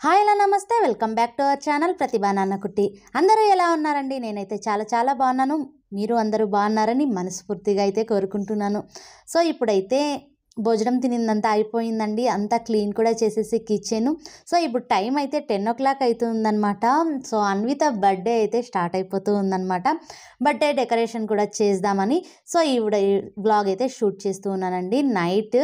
Hi hello నమస్తే welcome back to our channel Pratibha నాన్నకుట్టి. అందరూ ఎలా ఉన్నారండి? నేనైతే చాలా బాగున్నాను. మీరు అందరూ బాగున్నారని మనస్ఫూర్తిగా అయితే కోరుకుంటున్నాను. సో ఇప్పుడైతే భోజనం తినిందంతా అయిపోయిందండి. అంతా క్లీన్ కూడా చేసేసి కిచెన్. సో ఇప్పుడు టైం అయితే 10 అవుతుందన్నమాట. సో అన్విత బర్త్డే అయితే స్టార్ట్ అయిపోతూ ఉందన్నమాట. బర్త్డే డెకరేషన్ కూడా చేద్దామని సో ఈవిడ వ్లాగ్ అయితే షూట్ చేస్తూ ఉన్నానండి. నైట్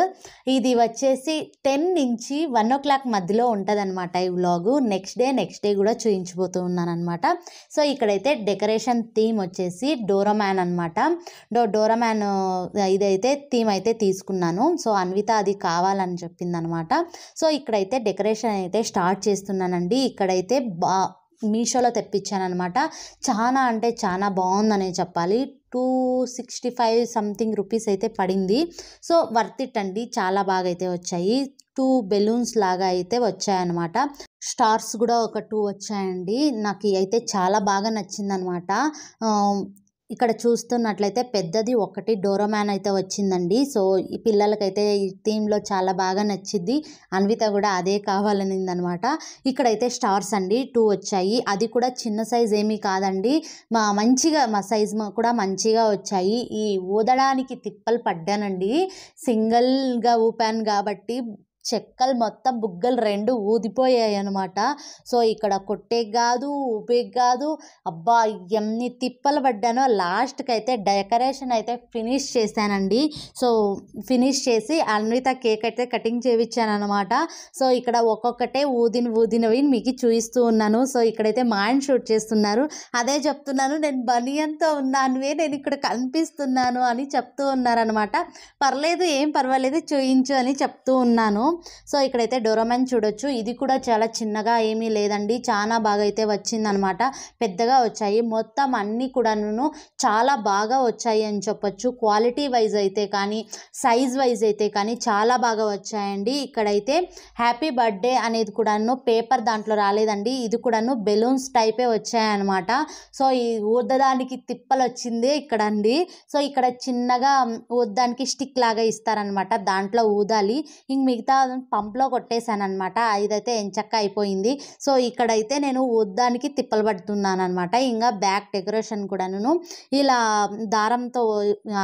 ఇది వచ్చేసి 10 నుంచి 1 మధ్యలో ఉంటుందన్నమాట ఈ వ్లాగు. నెక్స్ట్ డే కూడా చూయించబోతూ ఉన్నాను అనమాట. సో ఇక్కడైతే డెకరేషన్ థీమ్ వచ్చేసి డోరామ్యాన్ అనమాట. డోరామ్యాన్ ఇదైతే థీమ్ అయితే తీసుకున్నాను. సో అన్విత అది కావాలని చెప్పిందనమాట. సో ఇక్కడైతే డెకరేషన్ అయితే స్టార్ట్ చేస్తున్నానండి. ఇక్కడైతే మీషోలో తెప్పించాను అనమాట. చాలా అంటే చాలా బాగుందనే చెప్పాలి. 265 సంథింగ్ రూపీస్ అయితే పడింది. సో వర్త్ ఇట్ అండి. చాలా బాగా అయితే వచ్చాయి. 2 బెలూన్స్ లాగా అయితే వచ్చాయన్నమాట. స్టార్స్ కూడా ఒక 2 వచ్చాయండి. నాకు అయితే చాలా బాగా నచ్చిందనమాట. ఇక్కడ చూస్తున్నట్లయితే పెద్దది ఒకటి డోరామ్యాన్ అయితే వచ్చిందండి. సో ఈ పిల్లలకైతే ఈ థీమ్లో చాలా బాగా నచ్చింది. అన్విత కూడా అదే కావాలనింది అనమాట. ఇక్కడైతే స్టార్స్ అండి 2 వచ్చాయి. అది కూడా చిన్న సైజ్ ఏమీ కాదండి. మా సైజ్ కూడా మంచిగా వచ్చాయి. ఈ ఊదడానికి తిప్పలు పడ్డానండి. సింగిల్గా ఊపాను కాబట్టి చెక్కలు మొత్తం బుగ్గలు 2 ఊదిపోయాయి అనమాట. సో ఇక్కడ కొట్టే కాదు ఊపే కాదు, అబ్బా ఎన్ని తిప్పలు పడ్డానో. లాస్ట్కి అయితే డెకరేషన్ అయితే ఫినిష్ చేశానండి. సో ఫినిష్ చేసి అన్విత కేక్ అయితే కటింగ్ చేయించాను అనమాట. సో ఇక్కడ ఒక్కొక్కటే ఊదినవి మీకు చూపిస్తూ ఉన్నాను. సో ఇక్కడైతే మా ఆయన షూట్ చేస్తున్నారు. అదే చెప్తున్నాను, నేను బనియన్తో ఉన్నానువే, నేను ఇక్కడ కనిపిస్తున్నాను అని చెప్తూ ఉన్నారనమాట. పర్లేదు, ఏం పర్వాలేదు, చూయించు అని చెప్తూ ఉన్నాను. సో ఇక్కడైతే డోరామ్యాన్ చూడొచ్చు. ఇది కూడా చాలా చిన్నగా ఏమీ లేదండి. చాలా బాగా అయితే వచ్చిందనమాట. పెద్దగా వచ్చాయి. మొత్తం అన్నీ కూడాను చాలా బాగా వచ్చాయి అని చెప్పొచ్చు. క్వాలిటీ వైజ్ అయితే కానీ, సైజ్ వైజ్ అయితే కానీ చాలా బాగా వచ్చాయండి. ఇక్కడైతే హ్యాపీ బర్త్డే అనేది కూడాను పేపర్ దాంట్లో రాలేదండి. ఇది కూడాను బెలూన్స్ టైపే వచ్చాయన్నమాట. సో ఈ ఊదడానికి తిప్పలు వచ్చింది ఇక్కడ అండి. సో ఇక్కడ చిన్నగా ఊదడానికి స్టిక్ లాగా ఇస్తారనమాట. దాంట్లో ఊదాలి. ఇంక మిగతా పంప్లో కొట్టేశాను అనమాట. ఇదైతే ఎంచక్క అయిపోయింది. సో ఇక్కడైతే నేను ఊదడానికి తిప్పలు పడుతున్నాను అనమాట. ఇంకా బ్యాక్ డెకరేషన్ కూడాను ఇలా దారంతో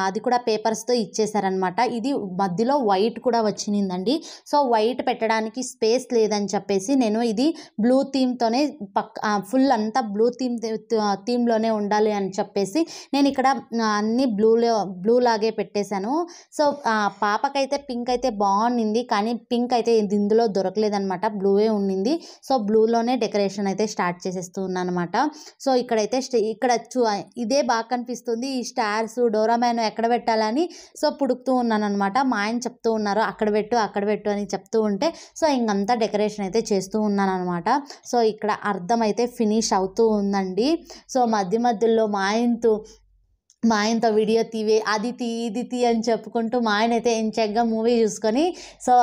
అది కూడా పేపర్స్తో ఇచ్చేసారనమాట. ఇది మధ్యలో వైట్ కూడా వచ్చిందండి. సో వైట్ పెట్టడానికి స్పేస్ లేదని చెప్పేసి నేను ఇది బ్లూ థీమ్తోనే ఫుల్ అంతా బ్లూ థీమ్లోనే ఉండాలి అని చెప్పేసి నేను ఇక్కడ అన్ని బ్లూ లాగే పెట్టేశాను. సో పాపకైతే పింక్ అయితే బాగుండింది, కానీ పింక్ అయితే ఇందులో దొరకలేదనమాట. బ్లూవే ఉండింది. సో బ్లూలోనే డెకరేషన్ అయితే స్టార్ట్ చేసేస్తూ ఉన్నాను అనమాట. సో ఇక్కడైతే ఇక్కడ ఇదే బాగా కనిపిస్తుంది. ఈ స్టార్స్ డోరామ్యాన్ ఎక్కడ పెట్టాలని సో పుడుకుతూ ఉన్నాను అనమాట. మా ఆయన చెప్తూ ఉన్నారు అక్కడ పెట్టు అని చెప్తూ ఉంటే సో ఇంకంతా డెకరేషన్ అయితే చేస్తూ ఉన్నాను అనమాట. సో ఇక్కడ అర్థం అయితే ఫినిష్ అవుతూ ఉందండి. సో మధ్యలో మా ఆయనతో వీడియో తీవే, అది తీ ఇది తీ అని చెప్పుకుంటూ మా ఆయన అయితే ఎంచగ్గా మూవీ చూసుకొని సో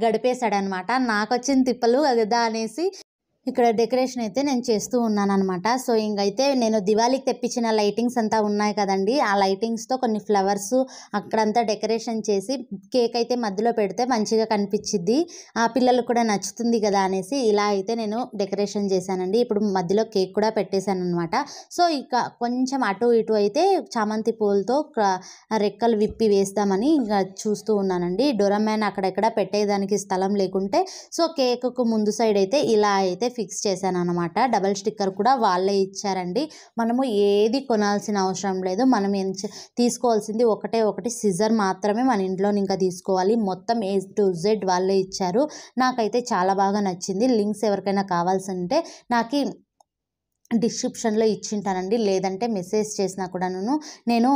గడిపేశాడనమాట. నాకు వచ్చిన తిప్పలు కదా అనేసి ఇక్కడ డెకరేషన్ అయితే నేను చేస్తూ ఉన్నాను అనమాట. సో ఇంకైతే నేను దివాళీకి తెప్పించిన లైటింగ్స్ అంతా ఉన్నాయి కదండి. ఆ లైటింగ్స్తో కొన్ని ఫ్లవర్స్ అక్కడంతా డెకరేషన్ చేసి కేక్ అయితే మధ్యలో పెడితే మంచిగా కనిపించిద్ది, ఆ పిల్లలకు కూడా నచ్చుతుంది కదా అనేసి ఇలా అయితే నేను డెకరేషన్ చేశానండి. ఇప్పుడు మధ్యలో కేక్ కూడా పెట్టేశాను అనమాట. సో ఇక కొంచెం అటు ఇటు అయితే చామంతి పూలతో రెక్కలు విప్పి వేస్తామని ఇంకా చూస్తూ ఉన్నానండి. డోరామ్యాన్ అక్కడెక్కడ పెట్టేదానికి స్థలం లేకుంటే సో కేక్కు ముందు సైడ్ అయితే ఇలా అయితే ఫిక్స్ చేశాను అనమాట. డబల్ స్టిక్కర్ కూడా వాళ్ళే ఇచ్చారండి. మనము ఏది కొనాల్సిన అవసరం లేదు. మనం తీసుకోవాల్సింది ఒకటి సిజర్ మాత్రమే మన ఇంట్లో ఇంకా తీసుకోవాలి. మొత్తం A to Z వాళ్ళే ఇచ్చారు. నాకైతే చాలా బాగా నచ్చింది. లింక్స్ ఎవరికైనా కావాల్సి ఉంటే నాకు డిస్క్రిప్షన్లో ఇచ్చింటానండి, లేదంటే మెసేజ్ చేసినా కూడాను నేను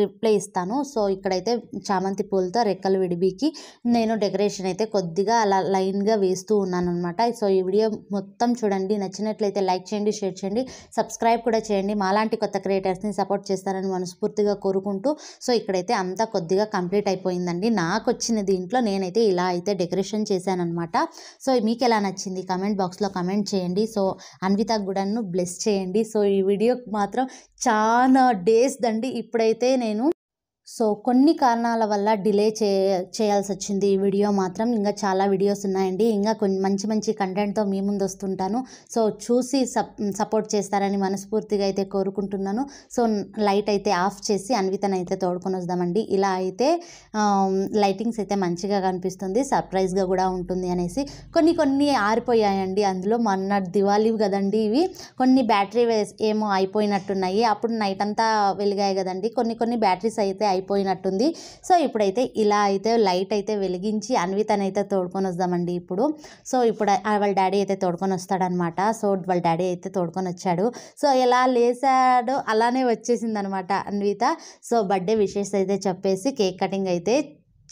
రిప్లై ఇస్తాను. సో ఇక్కడైతే చామంతి పూలతో రెక్కలు విడిబీకి నేను డెకరేషన్ అయితే కొద్దిగా అలా లైన్గా వేస్తూ ఉన్నాను అనమాట. సో ఈ వీడియో మొత్తం చూడండి. నచ్చినట్లయితే లైక్ చేయండి, షేర్ చేయండి, సబ్స్క్రైబ్ కూడా చేయండి. మాలాంటి కొత్త క్రియేటర్స్ని సపోర్ట్ చేస్తారని మనస్ఫూర్తిగా కోరుకుంటూ సో ఇక్కడైతే అంతా కొద్దిగా కంప్లీట్ అయిపోయిందండి. నాకు వచ్చిన దీంట్లో నేనైతే ఇలా అయితే డెకరేషన్ చేశాను అనమాట. సో మీకు ఎలా నచ్చింది కామెంట్ బాక్స్లో కామెంట్ చేయండి. సో అన్విత కూడాను బ్లెస్ చేయండి. సో ఈ వీడియో మాత్రం చాలా డేస్ దండి. ఇప్పుడైతే నేను సో కొన్ని కారణాల వల్ల డిలే చేయాల్సి వచ్చింది ఈ వీడియో మాత్రం. ఇంకా చాలా వీడియోస్ ఉన్నాయండి, ఇంకా కొన్ని మంచి మంచి కంటెంట్తో మీ ముందు వస్తుంటాను. సో చూసి సపోర్ట్ చేస్తారని మనస్ఫూర్తిగా అయితే కోరుకుంటున్నాను. సో లైట్ అయితే ఆఫ్ చేసి అన్వితను అయితే తోడుకొని వద్దామండి. ఇలా అయితే లైటింగ్స్ అయితే మంచిగా కనిపిస్తుంది, సర్ప్రైజ్గా కూడా ఉంటుంది అనేసి. కొన్ని ఆరిపోయాయండి, అందులో మొన్న దివాళీ కదండి ఇవి, కొన్ని బ్యాటరీ ఏమో అయిపోయినట్టున్నాయి. అప్పుడు నైట్ అంతా వెలిగాయి కదండి, కొన్ని బ్యాటరీస్ అయితే అయిపోయినట్టుంది. సో ఇప్పుడైతే ఇలా అయితే లైట్ అయితే వెలిగించి అన్వితను అయితే తోడుకొని వద్దామండి ఇప్పుడు. సో ఇప్పుడు వాళ్ళ డాడీ అయితే తోడుకొని వస్తాడనమాట. సో వాళ్ళ డాడీ అయితే తోడుకొని వచ్చాడు. సో ఎలా లేసాడో అలానే వచ్చేసింది అనమాట అన్విత. సో బర్త్డే విషెస్ అయితే చెప్పేసి కేక్ కటింగ్ అయితే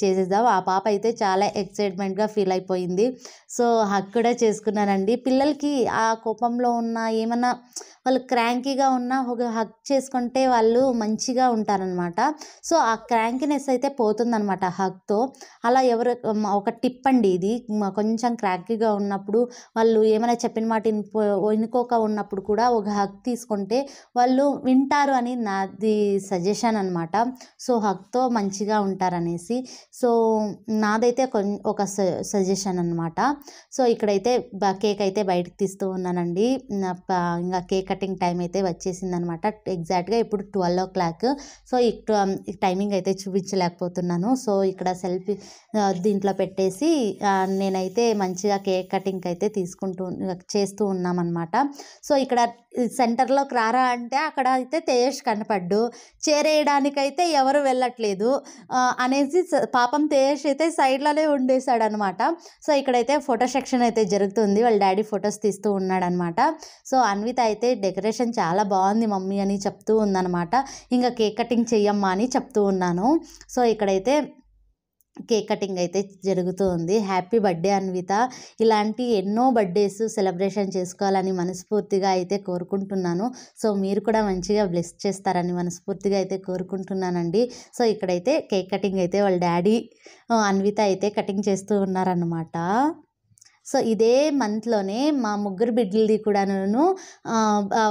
చేసేద్దాం. ఆ పాప అయితే చాలా ఎక్సైట్మెంట్గా ఫీల్ అయిపోయింది. సో హగ్ కూడా చేసుకున్నానండి. పిల్లలకి ఆ కోపంలో ఉన్న ఏమన్నా వాళ్ళు క్రాంకీగా ఉన్నా ఒక హగ్ చేసుకుంటే వాళ్ళు మంచిగా ఉంటారనమాట. సో ఆ క్రాంకీనెస్ అయితే పోతుందనమాట హగ్తో. అలా ఒక టిప్ అండి ఇది, కొంచెం క్రాంకీగా ఉన్నప్పుడు వాళ్ళు ఏమైనా చెప్పిన మాట వినుకోక ఉన్నప్పుడు కూడా ఒక హగ్ తీసుకుంటే వాళ్ళు వింటారు అని నాది సజెషన్ అనమాట. సో హగ్తో మంచిగా ఉంటారనేసి. సో నాదైతే ఒక సజెషన్ అనమాట. సో ఇక్కడైతే కేక్ అయితే బయటకు తీస్తూ ఉన్నానండి. ఇంకా కేక్ కటింగ్ టైం అయితే వచ్చేసింది అనమాట. ఎగ్జాక్ట్గా ఇప్పుడు 12 o'clock. సో టైమింగ్ అయితే చూపించలేకపోతున్నాను. సో ఇక్కడ సెల్ఫీ దీంట్లో పెట్టేసి నేనైతే మంచిగా కేక్ కటింగ్ అయితే చేస్తూ ఉన్నామన్నమాట. సో ఇక్కడ సెంటర్లోకి రారా అంటే అక్కడ అయితే తేజస్ కనపడ్డు, చేరేయడానికైతే ఎవరు వెళ్ళట్లేదు అనేసి పాపం తేజస్ అయితే సైడ్లోనే ఉండేశాడనమాట. సో ఇక్కడైతే ఫోటో సెక్షన్ అయితే జరుగుతుంది, వాళ్ళ డాడీ ఫొటోస్ తీస్తూ ఉన్నాడనమాట. సో అన్విత అయితే డెకరేషన్ చాలా బాగుంది మమ్మీ అని చెప్తూ ఉందనమాట. ఇంకా కేక్ కటింగ్ చెయ్యమ్మా అని చెప్తూ ఉన్నాను. సో ఇక్కడైతే కేక్ కటింగ్ అయితే జరుగుతూ ఉంది. Happy birthday Anvitha. ఇలాంటి ఎన్నో బర్త్డేస్ సెలబ్రేషన్ చేసుకోవాలని మనస్ఫూర్తిగా అయితే కోరుకుంటున్నాను. సో మీరు కూడా మంచిగా బ్లెస్ చేస్తారని మనస్ఫూర్తిగా అయితే కోరుకుంటున్నానండి. సో ఇక్కడైతే కేక్ కటింగ్ అయితే వాళ్ళ డాడీ అన్విత అయితే కటింగ్ చేస్తూ ఉన్నారన్నమాట. సో ఇదే మంత్లోనే మా ముగ్గురు బిడ్డలది కూడాను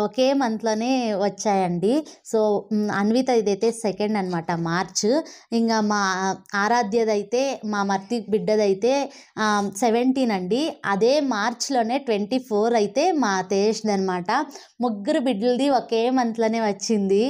ఒకే మంత్లోనే వచ్చాయండి. సో అన్విత ఇదైతే 2nd అనమాట, మార్చ్. ఇంకా మా ఆరాధ్యదైతే మా మర్తి బిడ్డదైతే 17 అండి. అదే మార్చ్లోనే 24 అయితే మా తేజ్ది అనమాట. ముగ్గురు బిడ్డలది ఒకే మంత్లోనే వచ్చింది.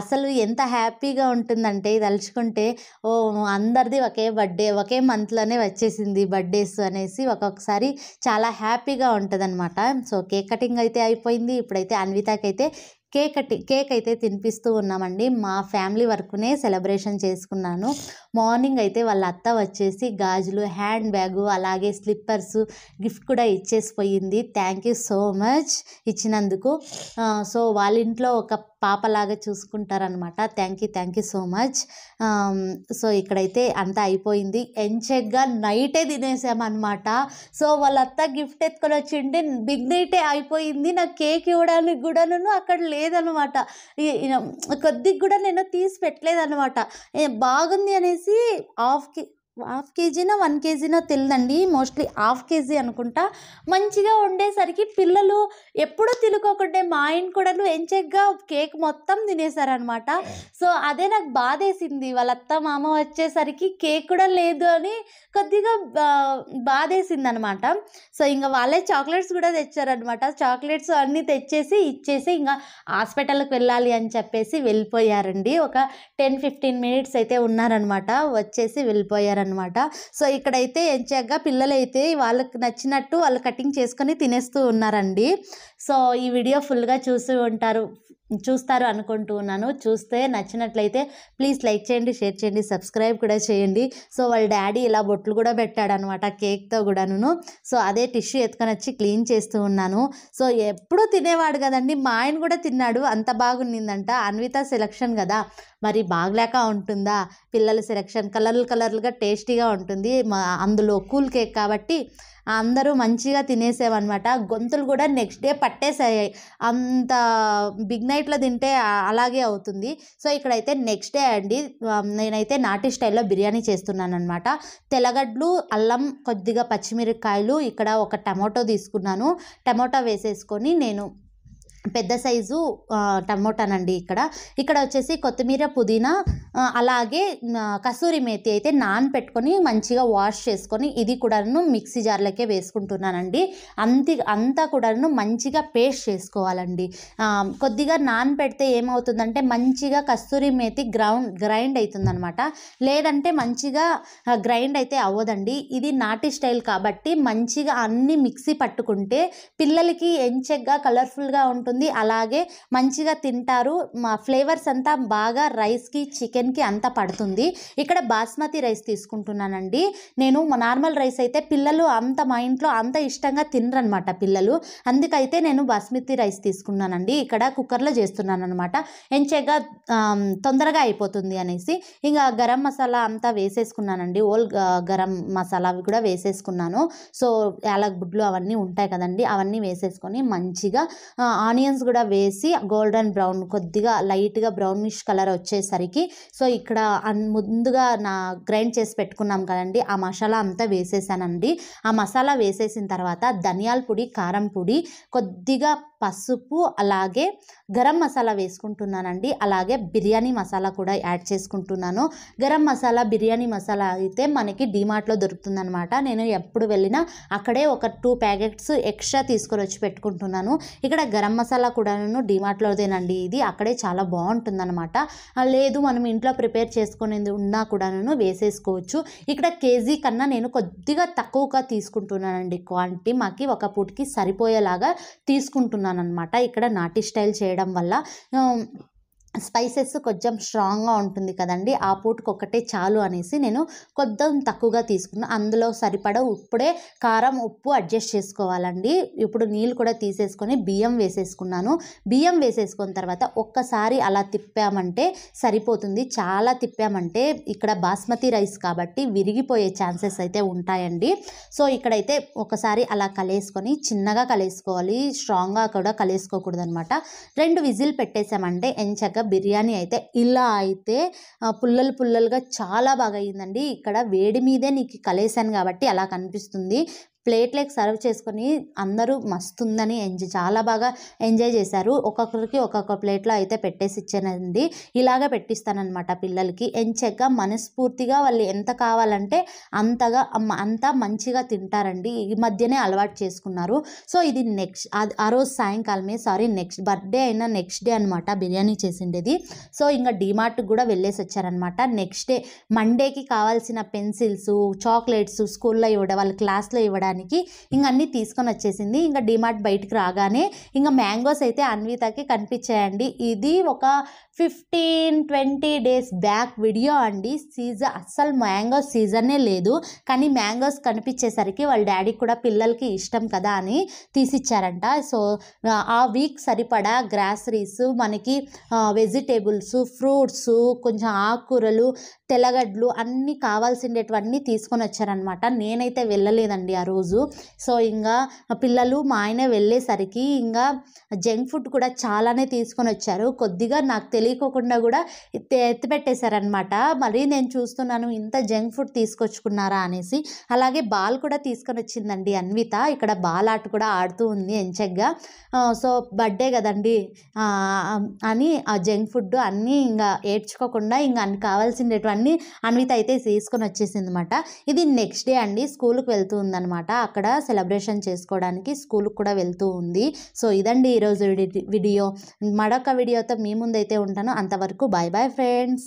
అసలు ఎంత హ్యాపీగా ఉంటుందంటే తలుచుకుంటే, ఓ అందరిది ఒకే బర్త్డే ఒకే మంత్లోనే వచ్చేసింది బర్త్డేస్ అనేసి ఒక్కొక్కసారి చాలా హ్యాపీగా ఉంటుందన్నమాట. సో కేక్ కటింగ్ అయితే అయిపోయింది. ఇప్పుడైతే అన్వితకైతే కేక్ అయితే తినిపిస్తూ ఉన్నామండి. మా ఫ్యామిలీ వరకునే సెలబ్రేషన్ చేసుకున్నాను. మార్నింగ్ అయితే వాళ్ళ అత్త వచ్చేసి గాజులు, హ్యాండ్ బ్యాగు, అలాగే స్లిప్పర్స్ గిఫ్ట్ కూడా ఇచ్చేసిపోయింది. థ్యాంక్ యూ సో మచ్ ఇచ్చినందుకు. సో వాళ్ళ ఇంట్లో ఒక పాపలాగా చూసుకుంటారనమాట. Thank you so much. So ఇక్కడైతే అంతా అయిపోయింది. ఎంచెగ్గా నైటే తినేసామన్నమాట. సో వాళ్ళ అత్త గిఫ్ట్ ఎత్తుకొని వచ్చింటే బిగ్ నైటే అయిపోయింది. నాకు కేక్ ఇవ్వడానికి కూడా అక్కడ లేదనమాట. కొద్దిగా కూడా నేను తీసి పెట్టలేదనమాట. బాగుంది అనేసి హాఫ్ కేజీనో 1 kg తెలియదండి, మోస్ట్లీ ½ kg అనుకుంటా. మంచిగా ఉండేసరికి పిల్లలు ఎప్పుడూ తినుకోకుంటే మా ఆయన కూడా ఎంచెగ్గా కేక్ మొత్తం తినేశారనమాట. సో అదే నాకు బాధేసింది. వాళ్ళ అత్త మామ వచ్చేసరికి కేక్ కూడా లేదు అని కొద్దిగా బాధేసింది అనమాట. సో ఇంకా వాళ్ళే చాక్లెట్స్ కూడా తెచ్చారనమాట. చాక్లెట్స్ అన్నీ ఇచ్చేసి ఇంకా హాస్పిటల్కి వెళ్ళాలి అని చెప్పేసి వెళ్ళిపోయారండి. ఒక 10-15 minutes అయితే ఉన్నారనమాట, వచ్చేసి వెళ్ళిపోయారనమాట. సో ఇక్కడైతే ఎంచక్గా పిల్లలైతే వాళ్ళకి నచ్చినట్టు వాళ్ళు కటింగ్ చేసుకొని తినేస్తూ ఉన్నారండి. సో ఈ వీడియో ఫుల్గా చూస్తారు అనుకుంటూ ఉన్నాను. చూస్తే నచ్చినట్లయితే ప్లీజ్ లైక్ చేయండి, షేర్ చేయండి, సబ్స్క్రైబ్ కూడా చేయండి. సో వాళ్ళ డాడీ ఇలా బొట్లు కూడా పెట్టాడనమాట కేక్తో కూడాను. సో అదే టిష్యూ ఎత్తుకొని వచ్చి క్లీన్ చేస్తూ ఉన్నాను. సో ఎప్పుడూ తినేవాడు కదండి, మా ఆయన కూడా తిన్నాడు, అంత బాగుండిందంట. అన్విత సెలక్షన్ కదా, మరి బాగలేక ఉంటుందా? పిల్లల సెలక్షన్ కలర్లుగా టేస్టీగా ఉంటుంది. అందులో కూల్ కేక్ కాబట్టి అందరూ మంచిగా తినేసేవన్నమాట. గొంతులు కూడా నెక్స్ట్ డే పట్టేసాయి, అంత బిగ్ నైట్లో తింటే అలాగే అవుతుంది. సో ఇక్కడైతే నెక్స్ట్ డే అండి, నేనైతే నాటి స్టైల్లో బిర్యానీ చేస్తున్నాను అనమాట. తెల్లగడ్డలు, అల్లం, కొద్దిగా పచ్చిమిరపకాయలు, ఇక్కడ ఒక టమాటో తీసుకున్నాను. టమాటో వేసేసుకొని నేను పెద్ద సైజు టమోటానండి. ఇక్కడ వచ్చేసి కొత్తిమీర, పుదీనా, అలాగే కసూరి మేతి అయితే నానపెట్టుకొని మంచిగా వాష్ చేసుకొని ఇది కూడాను మిక్సీ జార్లకే వేసుకుంటున్నానండి. అంతా కూడాను మంచిగా పేస్ట్ చేసుకోవాలండి. కొద్దిగా నానపెడితే ఏమవుతుందంటే మంచిగా కస్తూరి మేతి గ్రైండ్ అవుతుందనమాట. లేదంటే మంచిగా గ్రైండ్ అయితే అవ్వదండి. ఇది నాటి స్టైల్ కాబట్టి మంచిగా అన్ని మిక్సీ పట్టుకుంటే పిల్లలకి ఎంచగ్గా కలర్ఫుల్గా ఉంటుంది. అలాగే మంచిగా తింటారు. మా ఫ్లేవర్స్ అంతా బాగా రైస్కి, చికెన్కి అంతా పడుతుంది. ఇక్కడ బాస్మతి రైస్ తీసుకుంటున్నానండి. నేను నార్మల్ రైస్ అయితే పిల్లలు మా ఇంట్లో అంత ఇష్టంగా తినరనమాట పిల్లలు. అందుకైతే నేను బాస్మతి రైస్ తీసుకున్నానండి. ఇక్కడ కుక్కర్లో చేస్తున్నాను అనమాట. ఎంచగ్గా తొందరగా అయిపోతుంది అనేసి ఇంకా గరం మసాలా అంతా వేసేసుకున్నానండి. గరం మసాలా అవి కూడా వేసేసుకున్నాను. సో యాలక్ బుడ్లు అవన్నీ ఉంటాయి కదండి, అవన్నీ వేసేసుకొని మంచిగా ఆనియన్స్ కూడా వేసి గోల్డెన్ బ్రౌన్ కొద్దిగా లైట్గా బ్రౌనిష్ కలర్ వచ్చేసరికి సో ఇక్కడ ముందుగా గ్రైండ్ చేసి పెట్టుకున్నాం కదండి ఆ మసాలా అంతా వేసేసానండి. ఆ మసాలా వేసేసిన తర్వాత ధనియాల పొడి, కారం పొడి, కొద్దిగా పసుపు, అలాగే గరం మసాలా వేసుకుంటున్నానండి. అలాగే బిర్యానీ మసాలా కూడా యాడ్ చేసుకుంటున్నాను. గరం మసాలా, బిర్యానీ మసాలా అయితే మనకి డిమార్ట్లో దొరుకుతుందనమాట. నేను ఎప్పుడు వెళ్ళినా అక్కడే ఒక 2 ప్యాకెట్స్ ఎక్స్ట్రా తీసుకొని వచ్చి పెట్టుకుంటున్నాను. ఇక్కడ గరం మసాలా కూడాను డిమార్ట్లోదేనండి. ఇది అక్కడే చాలా బాగుంటుందన్నమాట. లేదు మనం ఇంట్లో ప్రిపేర్ చేసుకునేది ఉన్నా కూడాను వేసేసుకోవచ్చు. ఇక్కడ కేజీ కన్నా నేను కొద్దిగా తక్కువగా తీసుకుంటున్నానండి క్వాంటిటీ. మాకి ఒక పూటకి సరిపోయేలాగా తీసుకుంటున్నాను అనమాట. ఇక్కడ నాటి స్టైల్ చేయడం వల్ల స్పైసెస్ కొంచెం స్ట్రాంగ్గా ఉంటుంది కదండి, ఆ పూటకు ఒకటే చాలు అనేసి నేను కొంచెం తక్కువగా తీసుకున్నాను. అందులో సరిపడా ఇప్పుడే కారం, ఉప్పు అడ్జస్ట్ చేసుకోవాలండి. ఇప్పుడు నీళ్ళు కూడా తీసేసుకొని బియ్యం వేసేసుకున్నాను. బియ్యం వేసేసుకున్న తర్వాత ఒక్కసారి అలా తిప్పామంటే సరిపోతుంది. చాలా తిప్పామంటే ఇక్కడ బాస్మతి రైస్ కాబట్టి విరిగిపోయే ఛాన్సెస్ అయితే ఉంటాయండి. సో ఇక్కడైతే ఒకసారి అలా కలిపేసుకొని చిన్నగా కలిపేసుకోవాలి, స్ట్రాంగ్గా కూడా కలిపేసుకోకూడదు అనమాట. 2 విజిల్ పెట్టేసామంటే ఎంచక్క బిర్యానీ అయితే ఇలా అయితే పుల్లలుగా చాలా బాగా అయ్యిందండి. ఇక్కడ వేడి మీదే నీకు కలిసాను కాబట్టి అలా కనిపిస్తుంది. ప్లేట్లోకి సర్వ్ చేసుకొని అందరూ మస్తుందని చాలా బాగా ఎంజాయ్ చేశారు. ఒక్కొక్కరికి ఒక్కొక్క ప్లేట్లో అయితే పెట్టేసి ఇచ్చానండి. ఇలాగే పెట్టిస్తానమాట పిల్లలకి. ఎంచగ్గా మనస్ఫూర్తిగా వాళ్ళు ఎంత కావాలంటే అంతా మంచిగా తింటారండి. ఈ మధ్యనే అలవాటు చేసుకున్నారు. సో ఇది ఆ రోజు సాయంకాలమే నెక్స్ట్ బర్త్డే అయినా నెక్స్ట్ డే అనమాట బిర్యానీ చేసిండేది. సో ఇంకా డిమార్ట్కి కూడా వెళ్ళేసి వచ్చారనమాట. నెక్స్ట్ డే మండేకి కావాల్సిన పెన్సిల్స్, చాక్లెట్స్ స్కూల్లో ఇవ్వడం, వాళ్ళ క్లాస్లో ఇవ్వడానికి ఇంక అన్నీ తీసుకొని వచ్చేసింది. ఇంకా డిమార్ట్ బయటికి రాగానే ఇంకా మ్యాంగోస్ అయితే అన్వితకి కనిపించాయండి. ఇది ఒక 15-20 డేస్ బ్యాక్ వీడియో అండి. అస్సలు మ్యాంగో సీజనే లేదు, కానీ మ్యాంగోస్ కనిపించేసరికి వాళ్ళ డాడీకి కూడా పిల్లలకి ఇష్టం కదా అని తీసిచ్చారంట. సో ఆ వీక్ సరిపడా గ్రాసరీస్, మనకి వెజిటేబుల్స్, ఫ్రూట్స్, కొంచెం ఆకుకూరలు, తెల్లగడ్డలు అన్నీ కావాల్సిండేటివన్నీ తీసుకొని వచ్చారనమాట. నేనైతే వెళ్ళలేదండి ఆ రోజు. సో ఇంకా పిల్లలు, మా ఆయన వెళ్ళేసరికి ఇంకా జంక్ ఫుడ్ కూడా చాలానే తీసుకొని వచ్చారు. కొద్దిగా నాకు తెలియకోకుండా కూడా ఎత్తి పెట్టేశారనమాట. మరి నేను చూస్తున్నాను ఇంత జంక్ ఫుడ్ తీసుకొచ్చుకున్నారా అనేసి. అలాగే బాల్ కూడా తీసుకొని వచ్చిందండి అన్విత. ఇక్కడ బాల్ ఆట కూడా ఆడుతూ ఉంది ఎంచగ్గా. సో బర్త్డే కదండి అని ఆ జంక్ ఫుడ్ అన్నీ ఇంకా ఏడ్చుకోకుండా ఇంకా అన్ని కావాల్సినటువంటి అన్విత అయితే తీసుకొని వచ్చేసింది అనమాట. ఇది నెక్స్ట్ డే అండి. స్కూల్కి వెళ్తూ ఉందనమాట. అక్కడ సెలబ్రేషన్ చేసుకోవడానికి స్కూల్కి కూడా వెళ్తూ ఉంది. సో ఇదండి ఈరోజు వీడియో. మరొక వీడియోతో మీ ముందైతే ఉంటాను. అంతవరకు బాయ్ బాయ్ ఫ్రెండ్స్.